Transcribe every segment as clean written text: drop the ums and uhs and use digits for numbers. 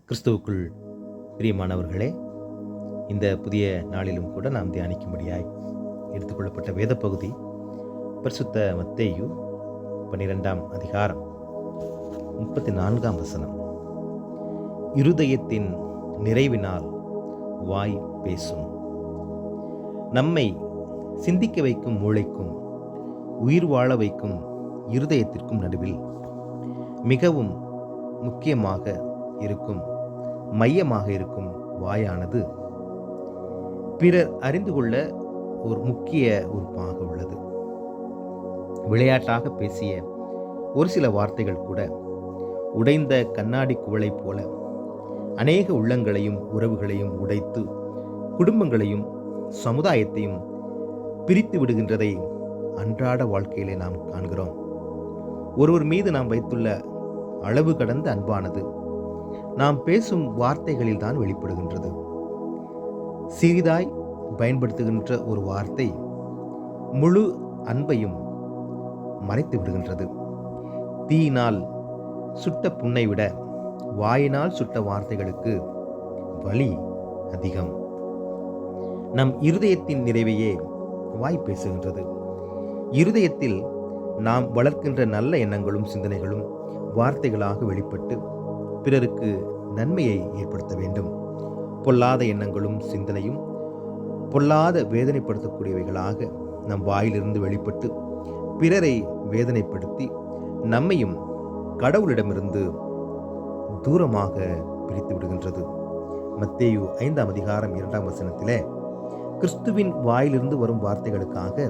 கிறிஸ்துவுக்குள் பிரியமானவர்களே, இந்த புதிய நாளிலும் கூட நாம் தியானிக்கும்படியாய் எடுத்துக்கொள்ளப்பட்ட வேத பகுதி பரிசுத்த மத்தேயு 12ஆம் அதிகாரம் 34ஆம் வசனம். இருதயத்தின் நிறைவினால் வாய் பேசும். நம்மை சிந்திக்க வைக்கும் மூளைக்கும் உயிர் வாழ வைக்கும் இருதயத்திற்கும் நடுவில் மிகவும் முக்கியமாக இருக்கும் மையமாக இருக்கும் வாயானது பிறர் அறிந்து கொள்ள ஒரு முக்கிய உறுப்பாக உள்ளது. விளையாட்டாக பேசிய ஒரு சில வார்த்தைகள் கூட உடைந்த கண்ணாடி குவளை போல அநேக உள்ளங்களையும் உறவுகளையும் உடைத்து குடும்பங்களையும் சமுதாயத்தையும் பிரித்து விடுகின்றதை அன்றாட வாழ்க்கையிலே நாம் காண்கிறோம். ஒருவர் மீது நாம் வைத்துள்ள அளவு கடந்த அன்பானது நாம் பேசும் வார்த்தைகளில் தான் வெளிப்படுகின்றது. சிறிதாய் பயன்படுத்துகின்ற ஒரு வார்த்தை முழு அன்பையும் மறைத்து விடுகின்றது. தீயினால் சுட்ட புண்ணை விட வாயினால் சுட்ட வார்த்தைகளுக்கு வலி அதிகம். நம் இருதயத்தின் நிறைவையே வாய் பேசுகின்றது. இருதயத்தில் நாம் வளர்க்கின்ற நல்ல எண்ணங்களும் சிந்தனைகளும் வார்த்தைகளாக வெளிப்பட்டு பிறருக்கு நன்மையை ஏற்படுத்த வேண்டும். பொல்லாத எண்ணங்களும் சிந்தனையும் பொல்லாத வேதனைப்படுத்தக்கூடியவைகளாக நம் வாயிலிருந்து வெளிப்பட்டு பிறரை வேதனைப்படுத்தி நம்மையும் கடவுளிடமிருந்து தூரமாக பிரித்து விடுகின்றது. மத்தேயு 5ஆம் அதிகாரம் 2ஆம் வசனத்திலே கிறிஸ்துவின் வாயிலிருந்து வரும் வார்த்தைகளுக்காக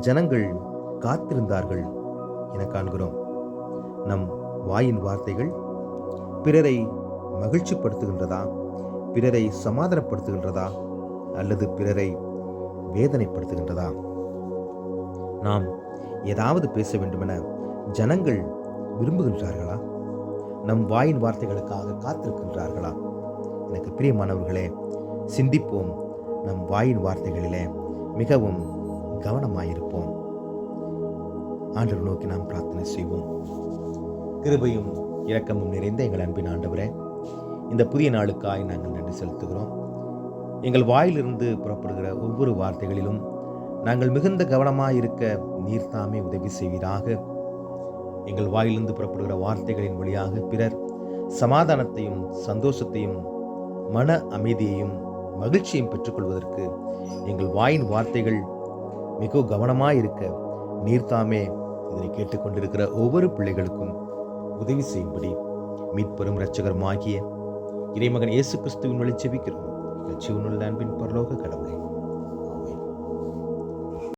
ஜனங்கள் காத்திருந்தார்கள் என காண்கிறோம். நம் வாயின் வார்த்தைகள் பிறரை மகிழ்ச்சிப்படுத்துகின்றதா, பிறரை சமாதானப்படுத்துகின்றதா, அல்லது பிறரை வேதனைப்படுத்துகின்றதா? நாம் ஏதாவது பேச வேண்டுமென ஜனங்கள் விரும்புகின்றார்களா? நம் வாயின் வார்த்தைகளுக்காக காத்திருக்கின்றார்களா? எனக்கு பிரியமானவர்களே, சிந்திப்போம். நம் வாயின் வார்த்தைகளிலே மிகவும் கவனமாயிருப்போம். ஆண்டவர் நோக்கி நாம் பிரார்த்தனை செய்வோம். கிருபையும் இரக்கமும் நிறைந்த எங்கள் அன்பின் ஆண்டவரே, இந்த புதிய நாளுக்காய் நாங்கள் நன்றி செலுத்துகிறோம். எங்கள் வாயிலிருந்து புறப்படுகிற ஒவ்வொரு வார்த்தைகளிலும் நாங்கள் மிகுந்த கவனமாயிருக்க நீர் தாமே உதவி செய்வீராக. எங்கள் வாயிலிருந்து புறப்படுகிற வார்த்தைகளின் வழியாக பிறர் சமாதானத்தையும் சந்தோஷத்தையும் மன அமைதியையும் மகிழ்ச்சியையும் பெற்றுக்கொள்வதற்கு எங்கள் வாயின் வார்த்தைகள் மிக கவனமாயிருக்க நீர்தாமே இதனை கேட்டுக்கொண்டிருக்கிற ஒவ்வொரு பிள்ளைகளுக்கும் உதவி செய்யும்படி மீட்பெரும் இரட்சகருமாகிய இறைமகன் இயேசு கிறிஸ்துவின் வழி ஜெபிக்கிறோம். ஜீவனுள்ள அன்பின் பரலோக கடவுளே.